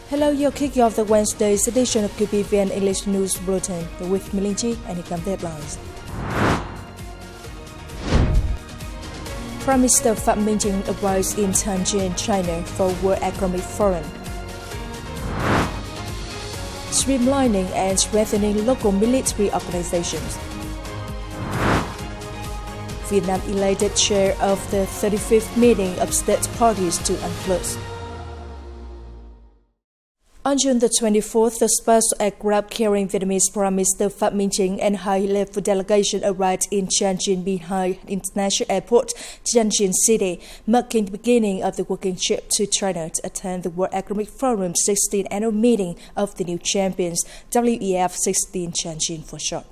Hello, you're kicking off the Wednesday's edition of QPVN English News Bulletin with MINH, and here come the headlines. Prime Minister Phạm Minh Chính arrives in TIANJIN, China for World Economic Forum. Streamlining and strengthening local military organizations. Vietnam elected chair of the 35th meeting of state parties to UNCLOS. On June the 24th, the special aircraft carrying Vietnamese Prime Minister Phạm Minh Chính and high-level delegation arrived in Tianjin behind International Airport, Tianjin City, marking the beginning of the working trip to China to attend the World Economic Forum's 16th annual meeting of the new champions, WEF 16 Tianjin for short.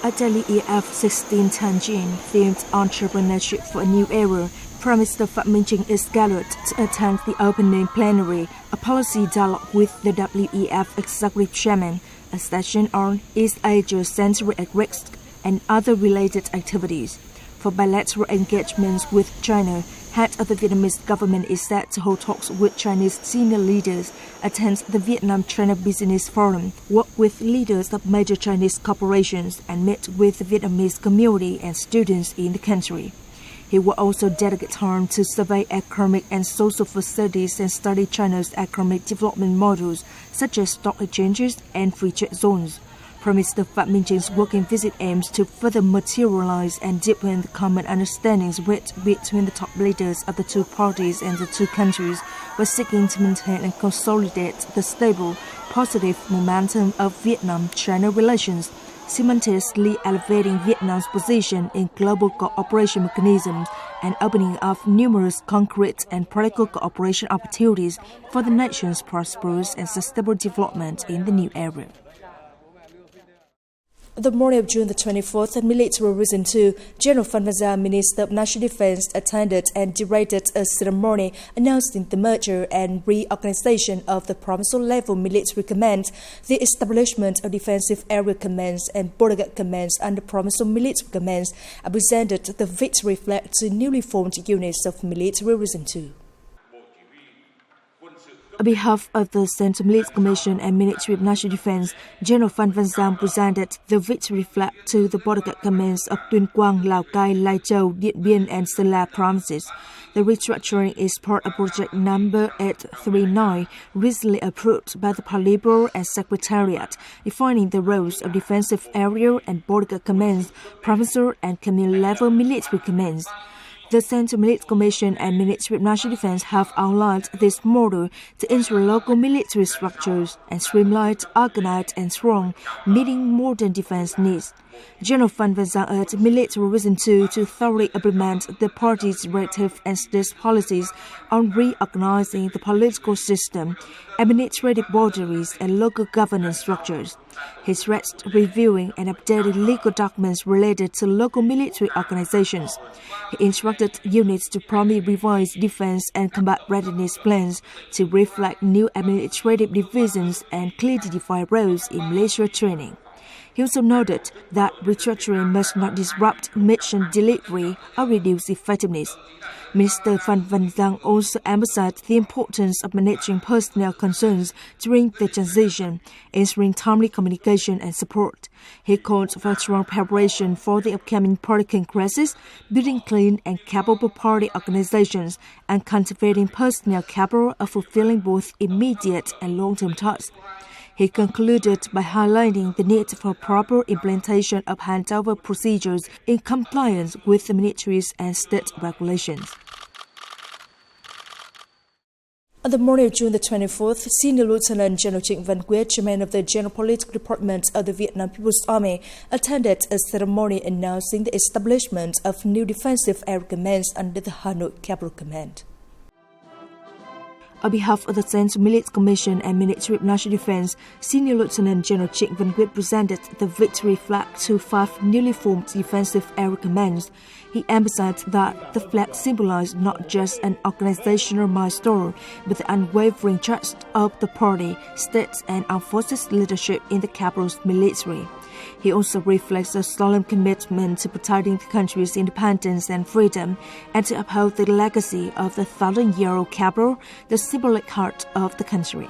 At WEF 16 Tianjin, themed Entrepreneurship for a New Era, Prime Minister Phạm Minh Chính is scheduled to attend the opening plenary, a policy dialogue with the WEF Executive Chairman, a session on East Asia Century at Risk, and other related activities. For bilateral engagements with China, head of the Vietnamese government is set to hold talks with Chinese senior leaders, attend the Vietnam-China Business Forum, work with leaders of major Chinese corporations, and meet with the Vietnamese community and students in the country. He will also dedicate time to survey economic and social facilities and study China's economic development models, such as stock exchanges and free trade zones. Prime Minister Phạm Minh Chính working visit aims to further materialize and deepen the common understandings reached between the top leaders of the two parties and the two countries, while seeking to maintain and consolidate the stable, positive momentum of Vietnam-China relations, simultaneously elevating Vietnam's position in global cooperation mechanisms and opening up numerous concrete and practical cooperation opportunities for the nation's prosperous and sustainable development in the new era. The morning of June the 24th, at military reason 2, General Phan Van Giang, Minister of National Defense, attended and directed a ceremony announcing the merger and reorganization of the provincial level military command, the establishment of defensive area commands and border guard commands under provincial military commands, and presented the victory flag to newly formed units of military reason 2. On behalf of the Central Military Commission and Ministry of National Defense, General Phan Van Giang presented the victory flag to the border guard commands of Tuyên Quang, Lào Cai, Lai Châu, Điện Biên, and Sơn La provinces. The restructuring is part of project number 839, recently approved by the Politburo and Secretariat, defining the roles of defensive area and border guard commands, provincial and communal level military commands. The Central Military Commission and Ministry of National Defense have outlined this model to ensure local military structures and streamlined, organized, and strong, meeting modern defense needs. General Phan Van Giang urged military reason 2 to thoroughly implement the party's directive and state policies on reorganizing the political system, administrative boundaries, and local governance structures. He stressed reviewing and updating legal documents related to local military organizations. He instructed units to promptly revise defense and combat readiness plans to reflect new administrative divisions and clearly define roles in militia training. He also noted that restructuring must not disrupt mission delivery or reduce effectiveness. Minister Phan Van Giang also emphasized the importance of managing personnel concerns during the transition, ensuring timely communication and support. He called for strong preparation for the upcoming party congresses, building clean and capable party organizations, and cultivating personnel capable of fulfilling both immediate and long-term tasks. He concluded by highlighting the need for proper implementation of handover procedures in compliance with the military's and state regulations. On the morning of June the 24th, Senior Lieutenant General Trịnh Văn Quyết, Chairman of the General Political Department of the Vietnam People's Army, attended a ceremony announcing the establishment of new defensive area commands under the Hanoi Capital Command. On behalf of the Central Military Commission and Ministry of National Defense, Senior Lieutenant General Trịnh Văn Quyết presented the victory flag to 5 newly formed defensive area commands. He emphasized that the flag symbolized not just an organizational milestone, but the unwavering trust of the party, states, and armed forces leadership in the capital's military. He also reflects a solemn commitment to protecting the country's independence and freedom and to uphold the legacy of the 1,000-year-old capital, the symbolic heart of the country.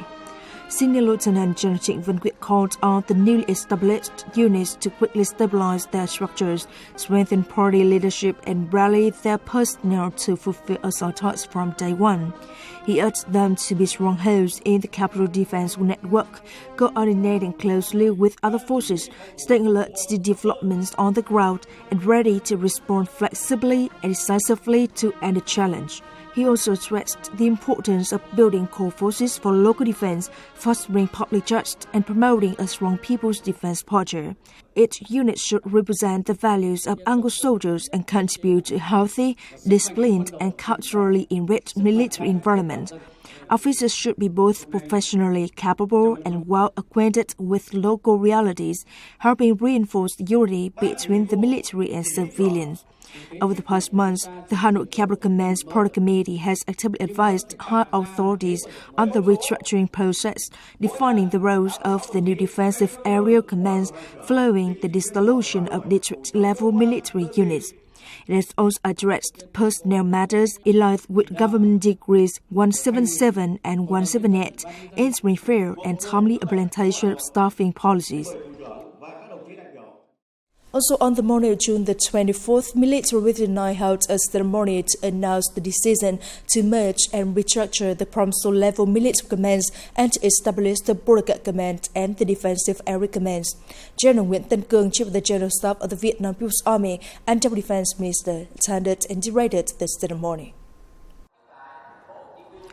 Senior Lieutenant General Trịnh Văn Quyết called on the newly established units to quickly stabilize their structures, strengthen party leadership, and rally their personnel to fulfill assault tasks from day one. He urged them to be strongholds in the capital defense network, coordinating closely with other forces, staying alert to developments on the ground, and ready to respond flexibly and decisively to any challenge. He also stressed the importance of building core forces for local defense, fostering public trust, and promoting a strong people's defense posture. Each unit should represent the values of UNCLOS soldiers and contribute to a healthy, disciplined, and culturally enriched military environment. Officers should be both professionally capable and well acquainted with local realities, helping reinforce unity between the military and civilians. Over the past months, the Hanoi Capital Command's Product Committee has actively advised high authorities on the restructuring process, defining the roles of the new defensive area commands following the dissolution of district-level military units. It has also addressed personnel matters in line with Government Decrees 177 and 178, ensuring fair and timely implementation of staffing policies. Also on the morning of June the 24th, military with 9 held a ceremony to announce the decision to merge and restructure the Promso-level military commands and to establish the Border Command and the Defensive Area Commands. General Nguyễn Tân Cương, Chief of the General Staff of the Vietnam People's Army and Deputy Defense Minister, attended and directed the ceremony.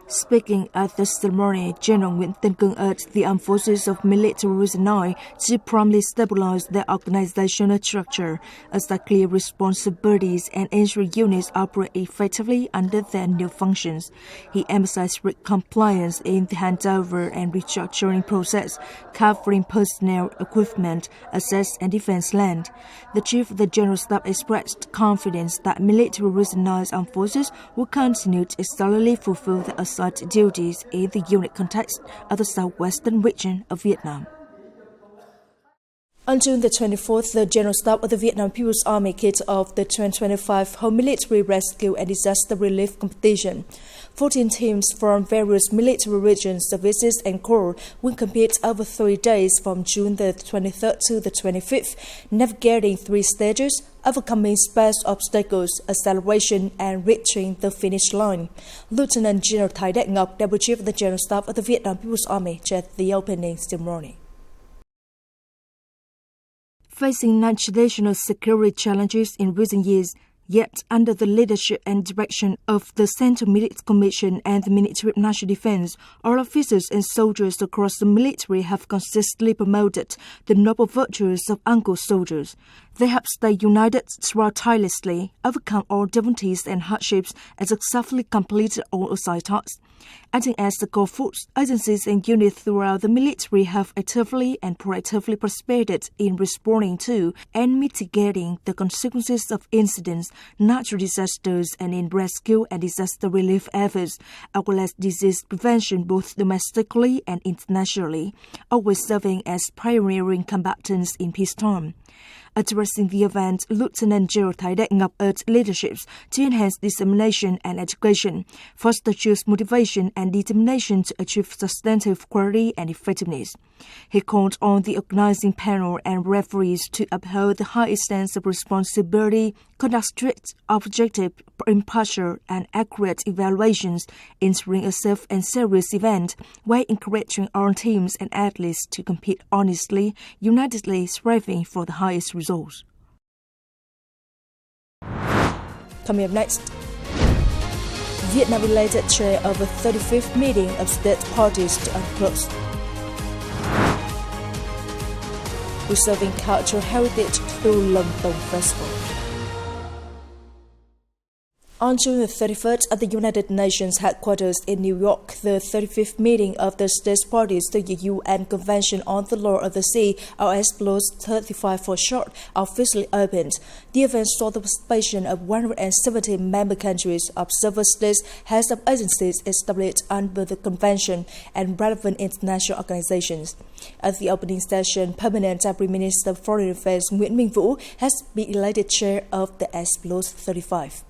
Speaking at the ceremony, General Nguyễn Tân Cương urged the armed forces of Military Region 9 to promptly stabilize their organizational structure, assign clear responsibilities, and ensure units operate effectively under their new functions. He emphasized strict compliance in the handover and restructuring process, covering personnel, equipment, assets, and defense land. The Chief of the General Staff expressed confidence that Military Region 9's armed forces will continue to excellently fulfill the assigned duties in the unit context of the southwestern region of Vietnam. On June the 24th, the General Staff of the Vietnam People's Army kicked off the 2025 Home Military Rescue and Disaster Relief Competition. 14 teams from various military regions, services, and corps will compete over 3 days from June the 23rd to the 25th, navigating 3 stages, overcoming space obstacles, acceleration, and reaching the finish line. Lieutenant General Thái Đại Ngọc, Deputy Chief of the General Staff of the Vietnam People's Army, chaired the opening ceremony. Facing non-traditional security challenges in recent years, yet under the leadership and direction of the Central Military Commission and the Ministry of National Defense, all officers and soldiers across the military have consistently promoted the noble virtues of UNCLOS soldiers. They have stayed united throughout tirelessly, overcome all difficulties and hardships, and successfully completed all assigned tasks. Acting as the core force, agencies and units throughout the military have actively and proactively participated in responding to and mitigating the consequences of incidents, natural disasters, and in rescue and disaster relief efforts, as well as disease prevention both domestically and internationally, always serving as pioneering combatants in peacetime. Addressing the event, Lieutenant General Thái Đại Ngọc urged leaderships to enhance dissemination and education, foster youth motivation and determination to achieve substantive quality and effectiveness. He called on the organizing panel and referees to uphold the highest sense of responsibility, conduct strict, objective, impartial, and accurate evaluations, ensuring a safe and serious event, while encouraging all teams and athletes to compete honestly, unitedly striving for the highest results. Coming up next, Vietnam elected chair of the 35th meeting of state parties to UNCLOS. Preserving cultural heritage through Lồng Tồng Festival. On June 31st, at the United Nations headquarters in New York, the 35th meeting of the states parties to the UN Convention on the Law of the Sea, or UNCLOS 35 for short, officially opened. The event saw the participation of 170 member countries, observer states, heads of agencies established under the convention, and relevant international organizations. At the opening session, Permanent Deputy Minister of Foreign Affairs MINH has been elected chair of the UNCLOS 35.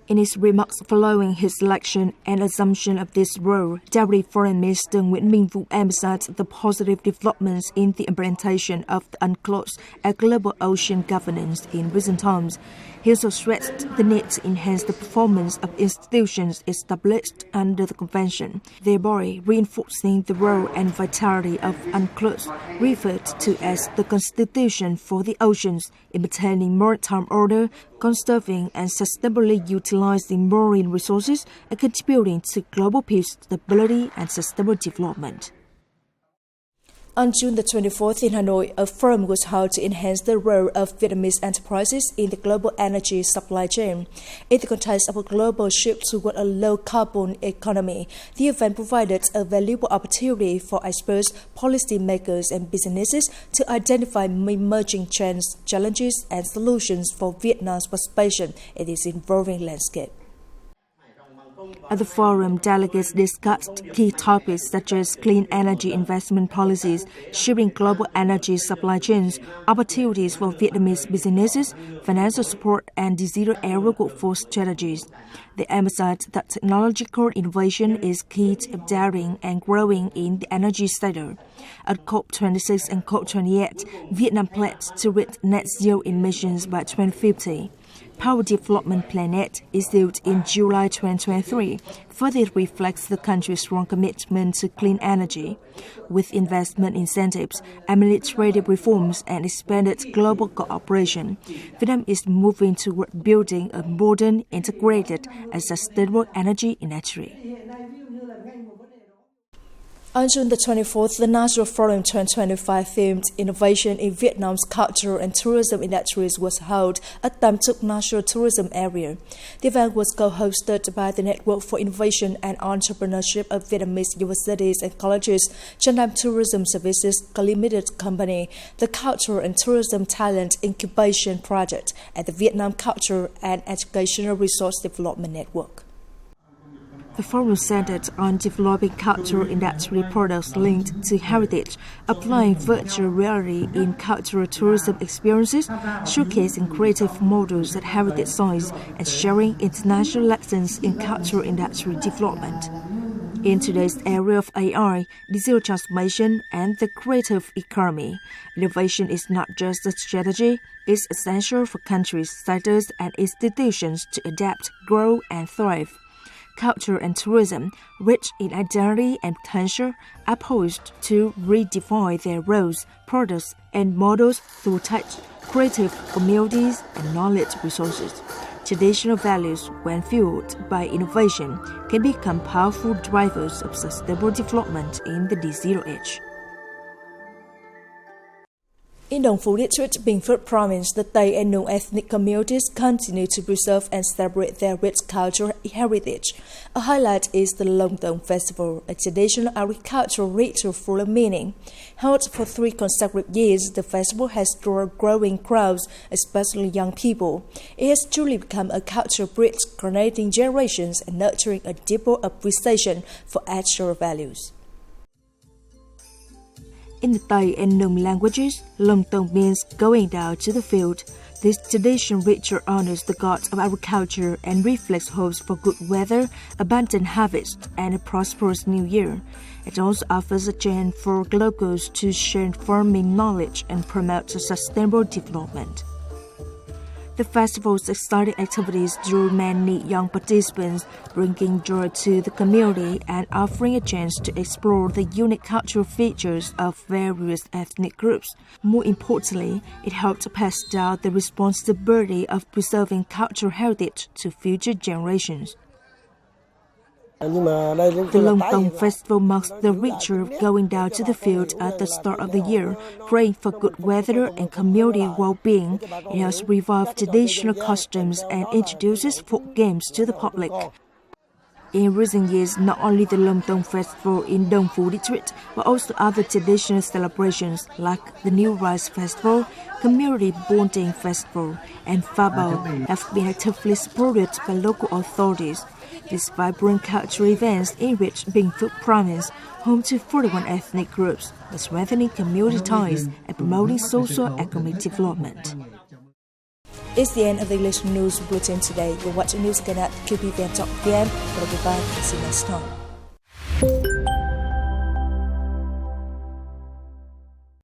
In his remarks following his election and assumption of this role, Deputy Foreign Minister MINH emphasized the positive developments in the implementation of the UNCLOS and global ocean governance in recent times. He also stressed the need to enhance the performance of institutions established under the Convention, thereby reinforcing the role and vitality of UNCLOS, referred to as the Constitution for the Oceans, in maintaining maritime order, conserving and sustainably utilizing marine resources, and contributing to global peace, stability, and sustainable development. On June the 24th in Hanoi, a forum was held to enhance the role of Vietnamese enterprises in the global energy supply chain. In the context of a global shift toward a low-carbon economy, the event provided a valuable opportunity for experts, policymakers, and businesses to identify emerging trends, challenges, and solutions for Vietnam's participation in this evolving landscape. At the forum, delegates discussed key topics such as clean energy investment policies, shaping global energy supply chains, opportunities for Vietnamese businesses, financial support, and zero-area workforce strategies. They emphasized that technological innovation is key to adapting and growing in the energy sector. At COP26 and COP28, Vietnam pledged to reach net zero emissions by 2050. Power Development Plan 8, issued in July 2023, further reflects the country's strong commitment to clean energy. With investment incentives, administrative reforms, and expanded global cooperation, Vietnam is moving toward building a modern, integrated, and sustainable energy industry. On June the 24th, the National Forum 2025 themed Innovation in Vietnam's Cultural and Tourism Industries was held at Tam Truc National Tourism Area. The event was co-hosted by the Network for Innovation and Entrepreneurship of Vietnamese Universities and Colleges, Chandam Tourism Services Limited Company, the Cultural and Tourism Talent Incubation Project, and the Vietnam Cultural and Educational Resource Development Network. The forum centered on developing cultural industry products linked to heritage, applying virtual reality in cultural tourism experiences, showcasing creative models at heritage sites, and sharing international lessons in cultural industry development. In today's era of AI, digital transformation, and the creative economy, innovation is not just a strategy, it's essential for countries, sectors, and institutions to adapt, grow, and thrive. Culture and tourism, rich in identity and potential, are poised to redefine their roles, products, and models through touch, creative communities, and knowledge resources. Traditional values, when fueled by innovation, can become powerful drivers of sustainable development in the digital age. In Dong Phu District, Bình Phước Province, the Tây and Nung ethnic communities continue to preserve and celebrate their rich cultural heritage. A highlight is the Long Dong Festival, a traditional agricultural ritual full of meaning. Held for 3 consecutive years, the festival has drawn growing crowds, especially young people. It has truly become a cultural bridge connecting generations and nurturing a deeper appreciation for ancestral values. In the Thai and Nung languages, Long Tong means going down to the field. This tradition ritual honors the gods of agriculture and reflects hopes for good weather, abundant harvest, and a prosperous new year. It also offers a chance for locals to share farming knowledge and promote sustainable development. The festival's exciting activities drew many young participants, bringing joy to the community and offering a chance to explore the unique cultural features of various ethnic groups. More importantly, it helped pass down the responsibility of preserving cultural heritage to future generations. The Long Tong Festival marks the ritual of going down to the field at the start of the year, praying for good weather and community well-being. It helps revive traditional customs and introduces folk games to the public. In recent years, not only the Long Tong Festival in Dong Phu District, but also other traditional celebrations like the New Rice Festival, Community Bonding Festival, and Pha Bao have been actively supported by local authorities. These vibrant cultural events enrich Bình Phước province, home to 41 ethnic groups, by strengthening community ties and promoting socio-economic development. It's the end of the English news bulletin today. You're watching news at QPVN.vn. Goodbye. See you next time.